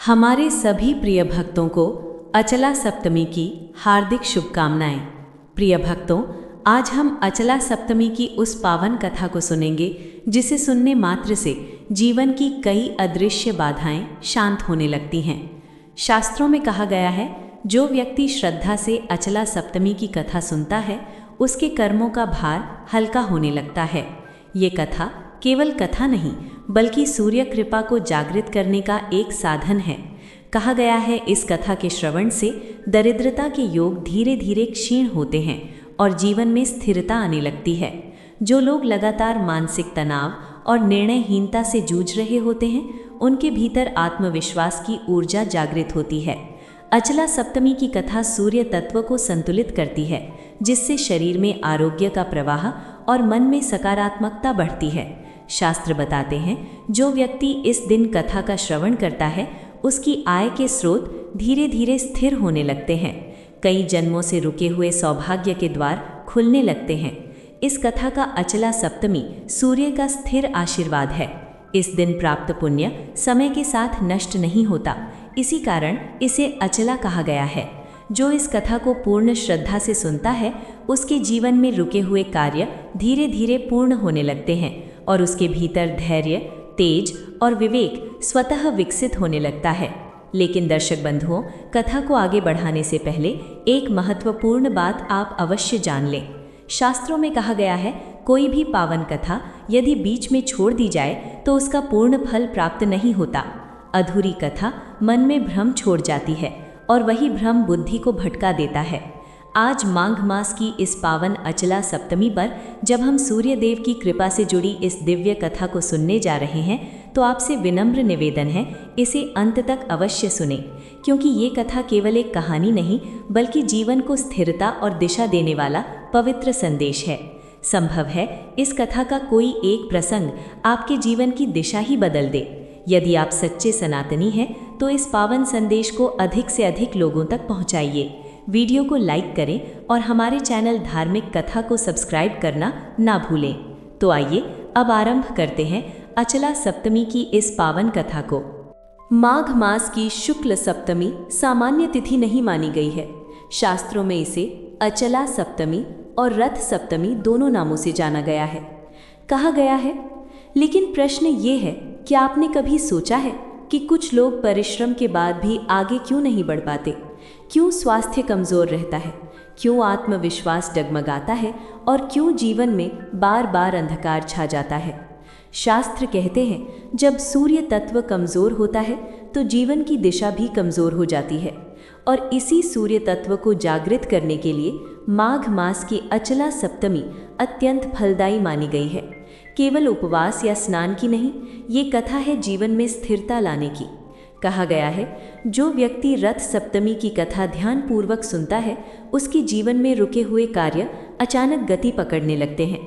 हमारे सभी प्रिय भक्तों को अचला सप्तमी की हार्दिक शुभकामनाएं। प्रिय भक्तों, आज हम अचला सप्तमी की उस पावन कथा को सुनेंगे जिसे सुनने मात्र से जीवन की कई अदृश्य बाधाएं शांत होने लगती हैं। शास्त्रों में कहा गया है, जो व्यक्ति श्रद्धा से अचला सप्तमी की कथा सुनता है उसके कर्मों का भार हल्का होने लगता है। ये कथा केवल कथा नहीं बल्कि सूर्य कृपा को जागृत करने का एक साधन है। कहा गया है, इस कथा के श्रवण से दरिद्रता के योग धीरे धीरे क्षीण होते हैं और जीवन में स्थिरता आने लगती है। जो लोग लगातार मानसिक तनाव और निर्णयहीनता से जूझ रहे होते हैं, उनके भीतर आत्मविश्वास की ऊर्जा जागृत होती है। अचला सप्तमी की कथा सूर्य तत्व को संतुलित करती है, जिससे शरीर में आरोग्य का प्रवाह और मन में सकारात्मकता बढ़ती है। शास्त्र बताते हैं, जो व्यक्ति इस दिन कथा का श्रवण करता है उसकी आय के स्रोत धीरे धीरे स्थिर होने लगते हैं। कई जन्मों से रुके हुए सौभाग्य के द्वार खुलने लगते हैं। इस कथा का अचला सप्तमी सूर्य का स्थिर आशीर्वाद है। इस दिन प्राप्त पुण्य समय के साथ नष्ट नहीं होता, इसी कारण इसे अचला कहा गया है। जो इस कथा को पूर्ण श्रद्धा से सुनता है उसके जीवन में रुके हुए कार्य धीरे धीरे पूर्ण होने लगते हैं और उसके भीतर धैर्य, तेज और विवेक स्वतः विकसित होने लगता है। लेकिन दर्शक बंधुओं, कथा को आगे बढ़ाने से पहले एक महत्वपूर्ण बात आप अवश्य जान लें। शास्त्रों में कहा गया है, कोई भी पावन कथा यदि बीच में छोड़ दी जाए तो उसका पूर्ण फल प्राप्त नहीं होता। अधूरी कथा मन में भ्रम छोड़ जाती है और वही भ्रम बुद्धि को भटका देता है। आज माघ मास की इस पावन अचला सप्तमी पर जब हम सूर्य देव की कृपा से जुड़ी इस दिव्य कथा को सुनने जा रहे हैं, तो आपसे विनम्र निवेदन है, इसे अंत तक अवश्य सुने, क्योंकि ये कथा केवल एक कहानी नहीं बल्कि जीवन को स्थिरता और दिशा देने वाला पवित्र संदेश है। संभव है इस कथा का कोई एक प्रसंग आपके जीवन की दिशा ही बदल दे। यदि आप सच्चे सनातनी हैं तो इस पावन संदेश को अधिक से अधिक लोगों तक पहुंचाइए। वीडियो को लाइक करें और हमारे चैनल धार्मिक कथा को सब्सक्राइब करना ना भूलें। तो आइए अब आरंभ करते हैं अचला सप्तमी की इस पावन कथा को। माघ मास की शुक्ल सप्तमी सामान्य तिथि नहीं मानी गई है। शास्त्रों में इसे अचला सप्तमी और रथ सप्तमी दोनों नामों से जाना गया है, कहा गया है। लेकिन प्रश्न ये है, क्या आपने कभी सोचा है कि कुछ लोग परिश्रम के बाद भी आगे क्यों नहीं बढ़ पाते? क्यों स्वास्थ्य कमजोर रहता है? क्यों आत्मविश्वास डगमगाता है? और क्यों जीवन में बार बार अंधकार छा जाता है? शास्त्र कहते हैं, जब सूर्य तत्व कमजोर होता है तो जीवन की दिशा भी कमजोर हो जाती है। और इसी सूर्य तत्व को जागृत करने के लिए माघ मास की अचला सप्तमी अत्यंत फलदायी मानी गई है। केवल उपवास या स्नान की नहीं, ये कथा है जीवन में स्थिरता लाने की। कहा गया है, जो व्यक्ति रथ सप्तमी की कथा ध्यानपूर्वक सुनता है उसके जीवन में रुके हुए कार्य अचानक गति पकड़ने लगते हैं,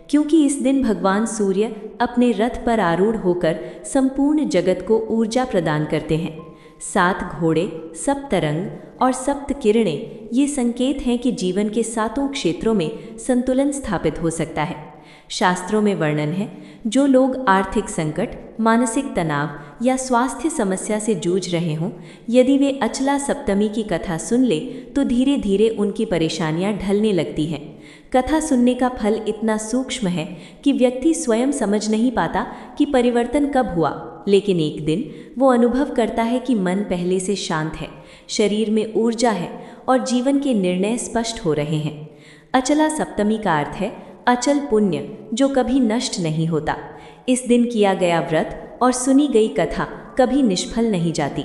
क्योंकि इस दिन भगवान सूर्य अपने रथ पर आरूढ़ होकर संपूर्ण जगत को ऊर्जा प्रदान करते हैं। 7 घोड़े, सप्तरंग और सप्त किरणें ये संकेत हैं कि जीवन के 7 क्षेत्रों में संतुलन स्थापित हो सकता है। शास्त्रों में वर्णन है, जो लोग आर्थिक संकट, मानसिक तनाव या स्वास्थ्य समस्या से जूझ रहे हों, यदि वे अचला सप्तमी की कथा सुन ले तो धीरे धीरे उनकी परेशानियां ढलने लगती हैं। कथा सुनने का फल इतना सूक्ष्म है कि व्यक्ति स्वयं समझ नहीं पाता कि परिवर्तन कब हुआ, लेकिन एक दिन वो अनुभव करता है कि मन पहले से शांत है, शरीर में ऊर्जा है और जीवन के निर्णय स्पष्ट हो रहे हैं। अचला सप्तमी का अर्थ है अचल पुण्य, जो कभी नष्ट नहीं होता। इस दिन किया गया व्रत और सुनी गई कथा कभी निष्फल नहीं जाती।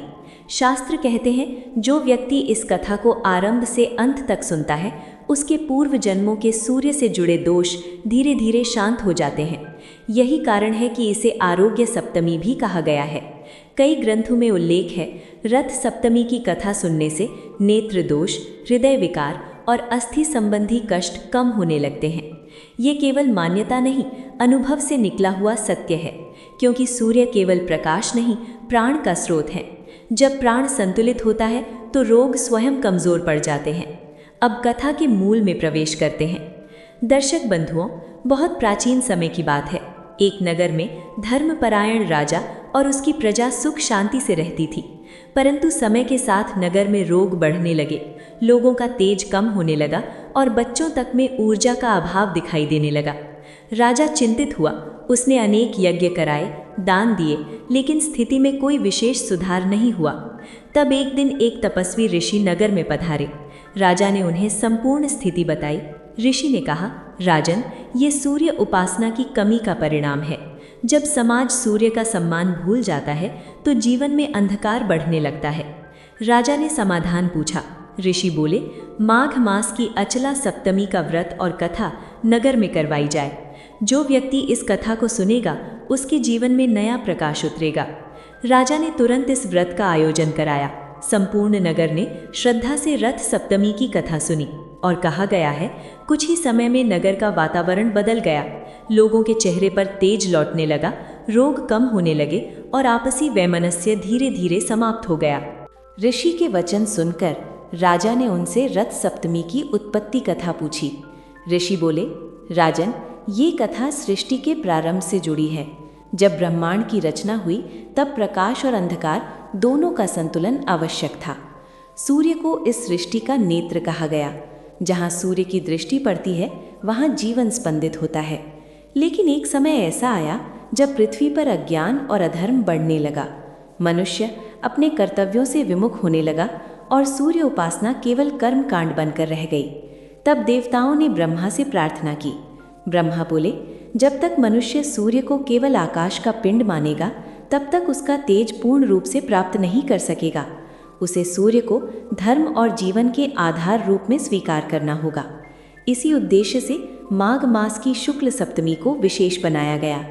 शास्त्र कहते हैं, जो व्यक्ति इस कथा को आरंभ से अंत तक सुनता है उसके पूर्व जन्मों के सूर्य से जुड़े दोष धीरे धीरे शांत हो जाते हैं। यही कारण है कि इसे आरोग्य सप्तमी भी कहा गया है। कई ग्रंथों में उल्लेख है, रथ सप्तमी की कथा सुनने से नेत्र दोष, हृदय विकार और अस्थि संबंधी कष्ट कम होने लगते हैं। ये केवल मान्यता नहीं, अनुभव से निकला हुआ सत्य है, क्योंकि सूर्य केवल प्रकाश नहीं, प्राण का स्रोत है। जब प्राण संतुलित होता है तो रोग स्वयं कमजोर पड़ जाते हैं। अब कथा के मूल में प्रवेश करते हैं। दर्शक बंधुओं, बहुत प्राचीन समय की बात है। एक नगर में धर्मपरायण राजा और उसकी प्रजा सुख शांति से रहती थी। परंतु समय के साथ नगर में रोग बढ़ने लगे, लोगों का तेज कम होने लगा और बच्चों तक में ऊर्जा का अभाव दिखाई देने लगा। राजा चिंतित हुआ। उसने अनेक यज्ञ कराए, दान दिए, लेकिन स्थिति में कोई विशेष सुधार नहीं हुआ। तब एक दिन एक तपस्वी ऋषि नगर में पधारे। राजा ने उन्हें संपूर्ण स्थिति बताई। ऋषि ने कहा, राजन, ये सूर्य उपासना की कमी का परिणाम है। जब समाज सूर्य का सम्मान भूल जाता है तो जीवन में अंधकार बढ़ने लगता है। राजा ने समाधान पूछा। ऋषि बोले, माघ मास की अचला सप्तमी का व्रत और कथा नगर में करवाई जाए। जो व्यक्ति इस कथा को सुनेगा उसके जीवन में नया प्रकाश उतरेगा। राजा ने तुरंत इस व्रत का आयोजन कराया। संपूर्ण नगर ने श्रद्धा से रथ सप्तमी की कथा सुनी और कहा गया है, कुछ ही समय में नगर का वातावरण बदल गया। लोगों के चेहरे पर तेज लौटने लगा, रोग कम होने लगे और आपसी वैमनस्य धीरे धीरे समाप्त हो गया। ऋषि के वचन सुनकर राजा ने उनसे रथ सप्तमी की उत्पत्ति कथा पूछी। ऋषि बोले, राजन, ये कथा सृष्टि के प्रारंभ से जुड़ी है। जब ब्रह्मांड की रचना हुई तब प्रकाश और अंधकार दोनों का संतुलन आवश्यक था। सूर्य को इस सृष्टि का नेत्र कहा गया। जहाँ सूर्य की दृष्टि पड़ती है वहाँ जीवन स्पंदित होता है। लेकिन एक समय ऐसा आया जब पृथ्वी पर अज्ञान और अधर्म बढ़ने लगा। मनुष्य अपने कर्तव्यों से विमुख होने लगा और सूर्य उपासना केवल कर्म कांड बनकर रह गई। तब देवताओं ने ब्रह्मा से प्रार्थना की। ब्रह्मा बोले, जब तक मनुष्य सूर्य को केवल आकाश का पिंड मानेगा तब तक उसका तेज पूर्ण रूप से प्राप्त नहीं कर सकेगा। उसे सूर्य को धर्म और जीवन के आधार रूप में स्वीकार करना होगा। इसी उद्देश्य से माघ मास की शुक्ल सप्तमी को विशेष बनाया गया।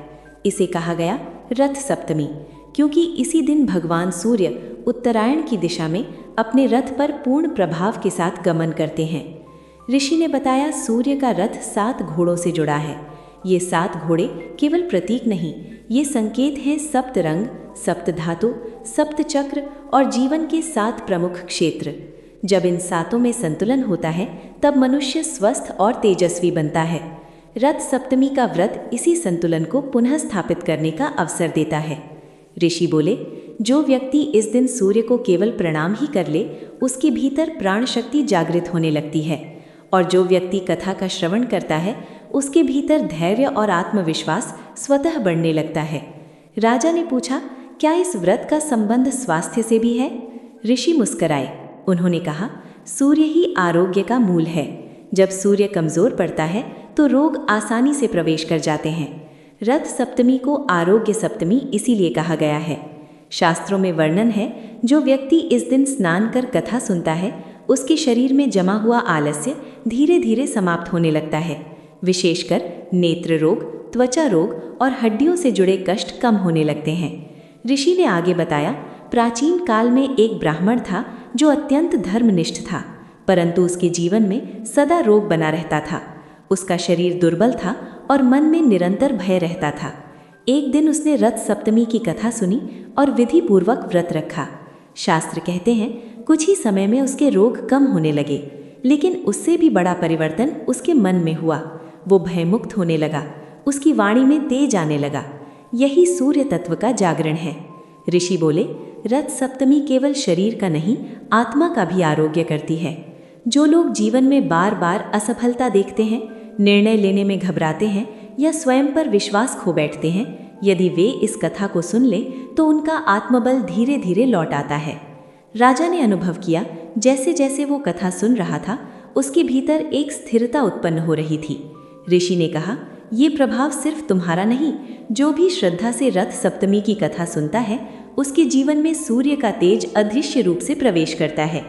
इसे कहा गया रथ सप्तमी, क्योंकि इसी दिन भगवान सूर्य उत्तरायण की दिशा में अपने रथ पर पूर्ण प्रभाव के साथ गमन करते हैं। ऋषि ने बताया, सूर्य का रथ 7 घोड़ों से जुड़ा है। ये 7 घोड़े केवल प्रतीक नहीं, ये संकेत हैं सप्त रंग, सप्त धातु, सप्त चक्र और जीवन के 7 प्रमुख क्षेत्र। जब इन 7 में संतुलन होता है तब मनुष्य स्वस्थ और तेजस्वी बनता है। रथ सप्तमी का व्रत इसी संतुलन को पुनः स्थापित करने का अवसर देता है। ऋषि बोले, जो व्यक्ति इस दिन सूर्य को केवल प्रणाम ही कर ले उसके भीतर प्राण शक्ति जागृत होने लगती है, और जो व्यक्ति कथा का श्रवण करता है उसके भीतर धैर्य और आत्मविश्वास स्वतः बढ़ने लगता है। राजा ने पूछा, क्या इस व्रत का संबंध स्वास्थ्य से भी है? ऋषि मुस्कराए। उन्होंने कहा, सूर्य ही आरोग्य का मूल है। जब सूर्य कमजोर पड़ता है तो रोग आसानी से प्रवेश कर जाते हैं। रथ सप्तमी को आरोग्य सप्तमी इसीलिए कहा गया है। शास्त्रों में वर्णन है, जो व्यक्ति इस दिन स्नान कर कथा सुनता है उसके शरीर में जमा हुआ आलस्य धीरे धीरे समाप्त होने लगता है। विशेषकर नेत्र रोग, त्वचा रोग और हड्डियों से जुड़े कष्ट कम होने लगते हैं। ऋषि ने आगे बताया, प्राचीन काल में एक ब्राह्मण था जो अत्यंत धर्मनिष्ठ था, परंतु उसके जीवन में सदा रोग बना रहता था। उसका शरीर दुर्बल था और मन में निरंतर भय रहता था। एक दिन उसने रथ सप्तमी की कथा सुनी और विधि पूर्वक व्रत रखा। शास्त्र कहते हैं, कुछ ही समय में उसके रोग कम होने लगे, लेकिन उससे भी बड़ा परिवर्तन उसके मन में हुआ। वो भयमुक्त होने लगा, उसकी वाणी में तेज आने लगा। यही सूर्य तत्व का जागरण है। ऋषि बोले, रथ सप्तमी केवल शरीर का नहीं, आत्मा का भी आरोग्य करती है। जो लोग जीवन में बार बार असफलता देखते हैं, निर्णय लेने में घबराते हैं या स्वयं पर विश्वास खो बैठते हैं, यदि वे इस कथा को सुन लें तो उनका आत्मबल धीरे धीरे लौट आता है। राजा ने अनुभव किया, जैसे जैसे वो कथा सुन रहा था उसके भीतर एक स्थिरता उत्पन्न हो रही थी। ऋषि ने कहा, ये प्रभाव सिर्फ तुम्हारा नहीं, जो भी श्रद्धा से रथ सप्तमी की कथा सुनता है उसके जीवन में सूर्य का तेज अदृश्य रूप से प्रवेश करता है।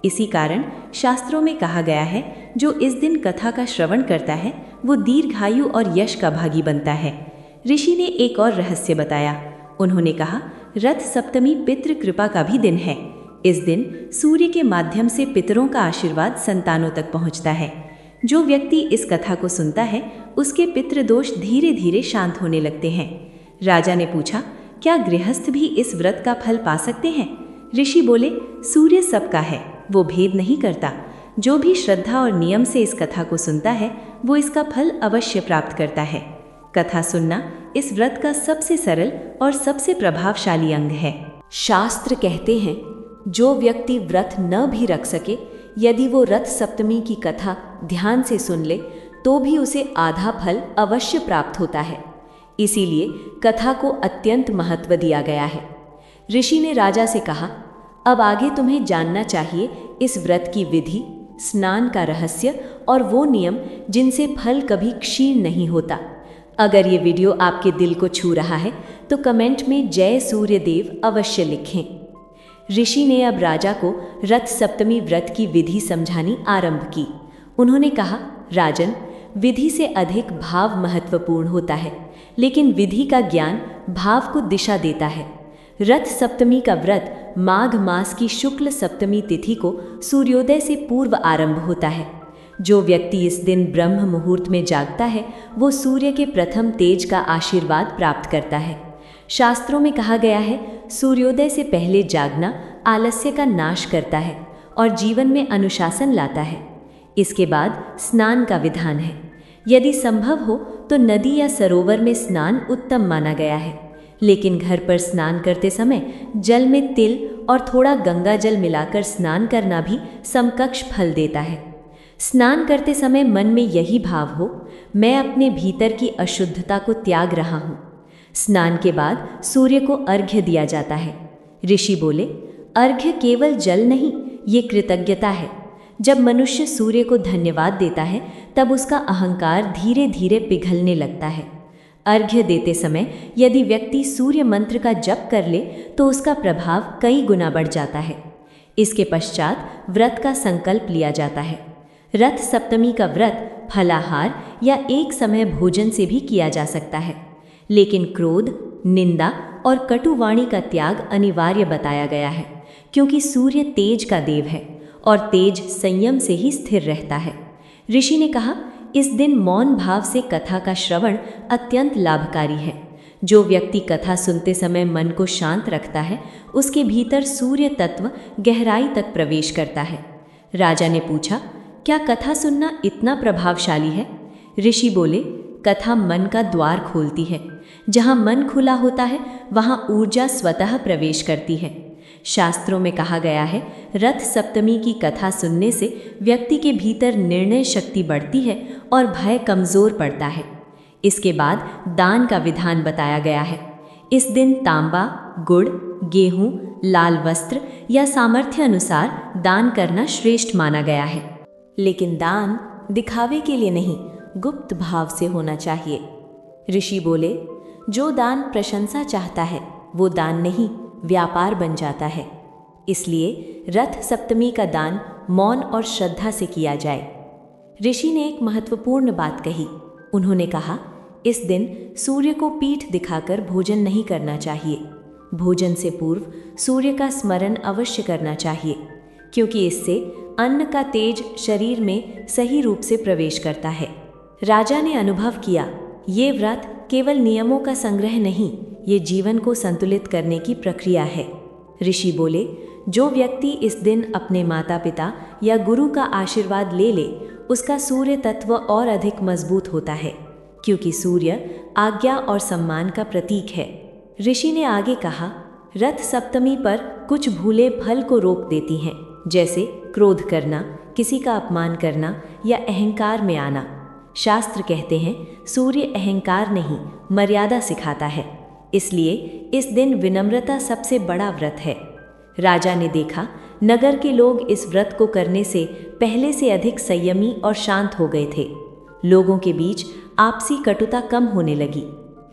इसी कारण शास्त्रों में कहा गया है, जो इस दिन कथा का श्रवण करता है वो दीर्घायु और यश का भागी बनता है। ऋषि ने एक और रहस्य बताया। उन्होंने कहा, रथ सप्तमी पितृ कृपा का भी दिन है। इस दिन सूर्य के माध्यम से पितरों का आशीर्वाद संतानों तक पहुंचता है। जो व्यक्ति इस कथा को सुनता है उसके पितृदोष धीरे धीरे शांत होने लगते हैं। राजा ने पूछा, क्या गृहस्थ भी इस व्रत का फल पा सकते हैं? ऋषि बोले, सूर्य सबका है, वो भेद नहीं करता। जो भी श्रद्धा और नियम से इस कथा को सुनता है वो इसका फल अवश्य प्राप्त करता है। कथा सुनना इस व्रत का सबसे सरल और सबसे प्रभावशाली अंग है। शास्त्र कहते हैं, जो व्यक्ति व्रत न भी रख सके, यदि वो रथ सप्तमी की कथा ध्यान से सुन ले तो भी उसे आधा फल अवश्य प्राप्त होता है। इसीलिए कथा को अत्यंत महत्व दिया गया है। ऋषि ने राजा से कहा, अब आगे तुम्हें जानना चाहिए इस व्रत की विधि, स्नान का रहस्य और वो नियम जिनसे फल कभी क्षीण नहीं होता। अगर ये वीडियो आपके दिल को छू रहा है तो कमेंट में जय सूर्यदेव अवश्य लिखें। ऋषि ने अब राजा को रथ सप्तमी व्रत की विधि समझानी आरंभ की। उन्होंने कहा, राजन, विधि से अधिक भाव महत्वपूर्ण होता है, लेकिन विधि का ज्ञान भाव को दिशा देता है। रथ सप्तमी का व्रत माघ मास की शुक्ल सप्तमी तिथि को सूर्योदय से पूर्व आरंभ होता है। जो व्यक्ति इस दिन ब्रह्म मुहूर्त में जागता है वो सूर्य के प्रथम तेज का आशीर्वाद प्राप्त करता है। शास्त्रों में कहा गया है, सूर्योदय से पहले जागना आलस्य का नाश करता है और जीवन में अनुशासन लाता है। इसके बाद स्नान का विधान है। यदि संभव हो तो नदी या सरोवर में स्नान उत्तम माना गया है, लेकिन घर पर स्नान करते समय जल में तिल और थोड़ा गंगा जल मिलाकर स्नान करना भी समकक्ष फल देता है। स्नान करते समय मन में यही भाव हो, मैं अपने भीतर की अशुद्धता को त्याग रहा हूँ। स्नान के बाद सूर्य को अर्घ्य दिया जाता है। ऋषि बोले, अर्घ्य केवल जल नहीं, ये कृतज्ञता है। जब मनुष्य सूर्य को धन्यवाद देता है तब उसका अहंकार धीरे धीरे पिघलने लगता है। अर्घ्य देते समय यदि व्यक्ति सूर्य मंत्र का जप कर ले तो उसका प्रभाव कई गुना बढ़ जाता है। इसके पश्चात व्रत का संकल्प लिया जाता है। रथ सप्तमी का व्रत फलाहार या एक समय भोजन से भी किया जा सकता है, लेकिन क्रोध, निंदा और कटुवाणी का त्याग अनिवार्य बताया गया है, क्योंकि सूर्य तेज का देव है और तेज संयम से ही स्थिर रहता है। ऋषि ने कहा, इस दिन मौन भाव से कथा का श्रवण अत्यंत लाभकारी है। जो व्यक्ति कथा सुनते समय मन को शांत रखता है उसके भीतर सूर्य तत्व गहराई तक प्रवेश करता है। राजा ने पूछा, क्या कथा सुनना इतना प्रभावशाली है? ऋषि बोले, कथा मन का द्वार खोलती है। जहाँ मन खुला होता है वहाँ ऊर्जा स्वतः प्रवेश करती है। शास्त्रों में कहा गया है, रथ सप्तमी की कथा सुनने से व्यक्ति के भीतर निर्णय शक्ति बढ़ती है और भय कमजोर पड़ता है। इसके बाद दान का विधान बताया गया है। इस दिन तांबा, गुड़, गेहूं, लाल वस्त्र या सामर्थ्य अनुसार दान करना श्रेष्ठ माना गया है, लेकिन दान दिखावे के लिए नहीं, गुप्त भाव से होना चाहिए। ऋषि बोले, जो दान प्रशंसा चाहता है वो दान नहीं, व्यापार बन जाता है। इसलिए रथ सप्तमी का दान मौन और श्रद्धा से किया जाए। ऋषि ने एक महत्वपूर्ण बात कही। उन्होंने कहा, इस दिन सूर्य को पीठ दिखाकर भोजन नहीं करना चाहिए। भोजन से पूर्व सूर्य का स्मरण अवश्य करना चाहिए, क्योंकि इससे अन्न का तेज शरीर में सही रूप से प्रवेश करता है। राजा ने अनुभव किया, ये व्रत केवल नियमों का संग्रह नहीं, ये जीवन को संतुलित करने की प्रक्रिया है। ऋषि बोले, जो व्यक्ति इस दिन अपने माता पिता या गुरु का आशीर्वाद ले ले उसका सूर्य तत्व और अधिक मजबूत होता है, क्योंकि सूर्य आज्ञा और सम्मान का प्रतीक है। ऋषि ने आगे कहा, रथ सप्तमी पर कुछ भूले फल को रोक देती हैं, जैसे क्रोध करना, किसी का अपमान करना या अहंकार में आना। शास्त्र कहते हैं, सूर्य अहंकार नहीं, मर्यादा सिखाता है। इसलिए इस दिन विनम्रता सबसे बड़ा व्रत है। राजा ने देखा, नगर के लोग इस व्रत को करने से पहले से अधिक संयमी और शांत हो गए थे। लोगों के बीच आपसी कटुता कम होने लगी।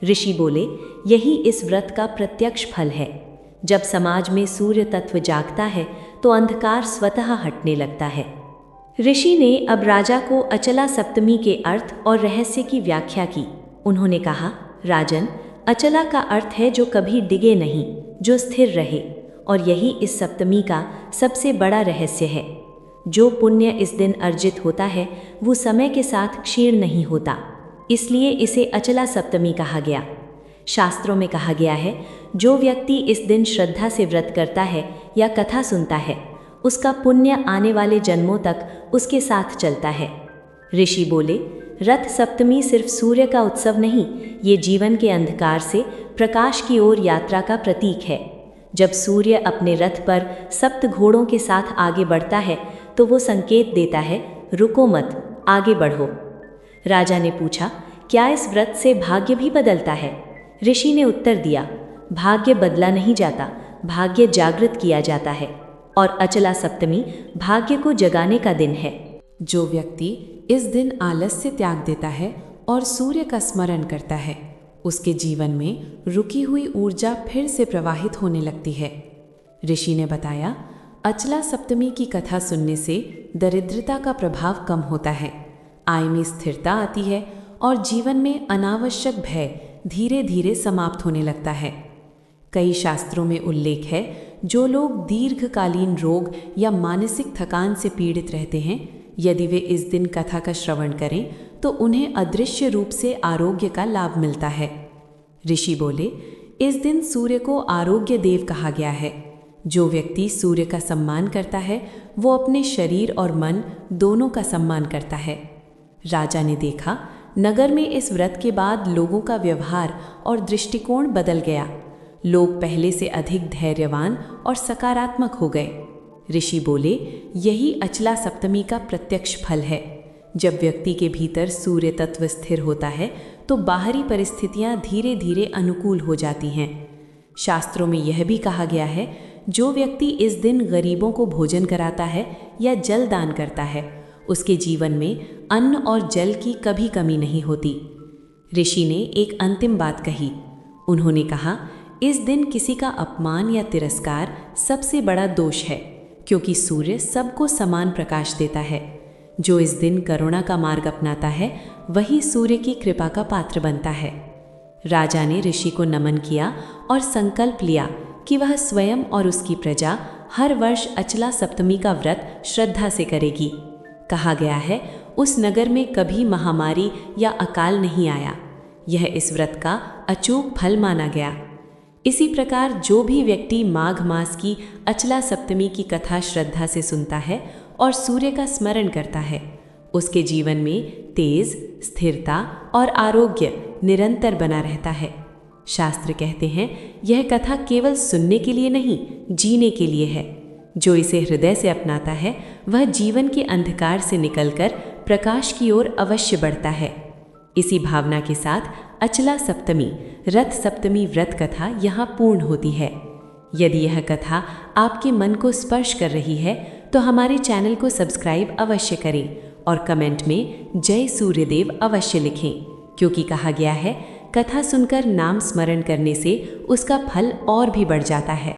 ऋषि बोले, यही इस व्रत का प्रत्यक्ष फल है। जब समाज में सूर्य तत्व जागता है तो अंधकार स्वतः हटने लगता है। ऋषि ने अब राजा को अचला सप्तमी के अर्थ और रहस्य की व्याख्या की। उन्होंने कहा, राजन, अचला का अर्थ है जो कभी डिगे नहीं, जो स्थिर रहे, और यही इस सप्तमी का सबसे बड़ा रहस्य है। जो पुण्य इस दिन अर्जित होता है वो समय के साथ क्षीण नहीं होता, इसलिए इसे अचला सप्तमी कहा गया। शास्त्रों में कहा गया है, जो व्यक्ति इस दिन श्रद्धा से व्रत करता है या कथा सुनता है उसका पुण्य आने वाले जन्मों तक उसके साथ चलता है। ऋषि बोले, रथ सप्तमी सिर्फ सूर्य का उत्सव नहीं, ये जीवन के अंधकार से प्रकाश की ओर यात्रा का प्रतीक है। जब सूर्य अपने रथ पर सप्त घोड़ों के साथ आगे बढ़ता है तो वो संकेत देता है, रुको मत, आगे बढ़ो। राजा ने पूछा, क्या इस व्रत से भाग्य भी बदलता है? ऋषि ने उत्तर दिया, भाग्य बदला नहीं जाता, भाग्य जागृत किया जाता है और अचला सप्तमी भाग्य को जगाने का दिन है। जो व्यक्ति इस दिन आलस्य त्याग देता है और सूर्य का स्मरण करता है, उसके जीवन में रुकी हुई ऊर्जा फिर से प्रवाहित होने लगती है। ऋषि ने बताया, अचला सप्तमी की कथा सुनने से दरिद्रता का प्रभाव कम होता है, आय में स्थिरता आती है और जीवन में अनावश्यक भय धीरे धीरे समाप्त होने लगता है। कई शास्त्रों में उल्लेख है, जो लोग दीर्घकालीन रोग या मानसिक थकान से पीड़ित रहते हैं, यदि वे इस दिन कथा का श्रवण करें तो उन्हें अदृश्य रूप से आरोग्य का लाभ मिलता है। ऋषि बोले, इस दिन सूर्य को आरोग्य देव कहा गया है। जो व्यक्ति सूर्य का सम्मान करता है वो अपने शरीर और मन दोनों का सम्मान करता है। राजा ने देखा, नगर में इस व्रत के बाद लोगों का व्यवहार और दृष्टिकोण बदल गया। लोग पहले से अधिक धैर्यवान और सकारात्मक हो गए। ऋषि बोले, यही अचला सप्तमी का प्रत्यक्ष फल है। जब व्यक्ति के भीतर सूर्य तत्व स्थिर होता है तो बाहरी परिस्थितियां धीरे धीरे अनुकूल हो जाती हैं। शास्त्रों में यह भी कहा गया है, जो व्यक्ति इस दिन गरीबों को भोजन कराता है या जल दान करता है, उसके जीवन में अन्न और जल की कभी कमी नहीं होती। ऋषि ने एक अंतिम बात कही। उन्होंने कहा, इस दिन किसी का अपमान या तिरस्कार सबसे बड़ा दोष है, क्योंकि सूर्य सबको समान प्रकाश देता है। जो इस दिन करुणा का मार्ग अपनाता है वही सूर्य की कृपा का पात्र बनता है। राजा ने ऋषि को नमन किया और संकल्प लिया कि वह स्वयं और उसकी प्रजा हर वर्ष अचला सप्तमी का व्रत श्रद्धा से करेगी। कहा गया है, उस नगर में कभी महामारी या अकाल नहीं आया। यह इस व्रत का अचूक फल माना गया। इसी प्रकार जो भी व्यक्ति माघ मास की अचला सप्तमी की कथा श्रद्धा से सुनता है और सूर्य का स्मरण करता है, उसके जीवन में तेज, स्थिरता और आरोग्य निरंतर बना रहता है। शास्त्र कहते हैं, यह कथा केवल सुनने के लिए नहीं, जीने के लिए है। जो इसे हृदय से अपनाता है वह जीवन के अंधकार से निकलकर प्रकाश की ओर अवश्य बढ़ता है। इसी भावना के साथ अचला सप्तमी, रथ सप्तमी व्रत कथा यहाँ पूर्ण होती है। यदि यह कथा आपके मन को स्पर्श कर रही है तो हमारे चैनल को सब्सक्राइब अवश्य करें और कमेंट में जय सूर्यदेव अवश्य लिखें, क्योंकि कहा गया है, कथा सुनकर नाम स्मरण करने से उसका फल और भी बढ़ जाता है।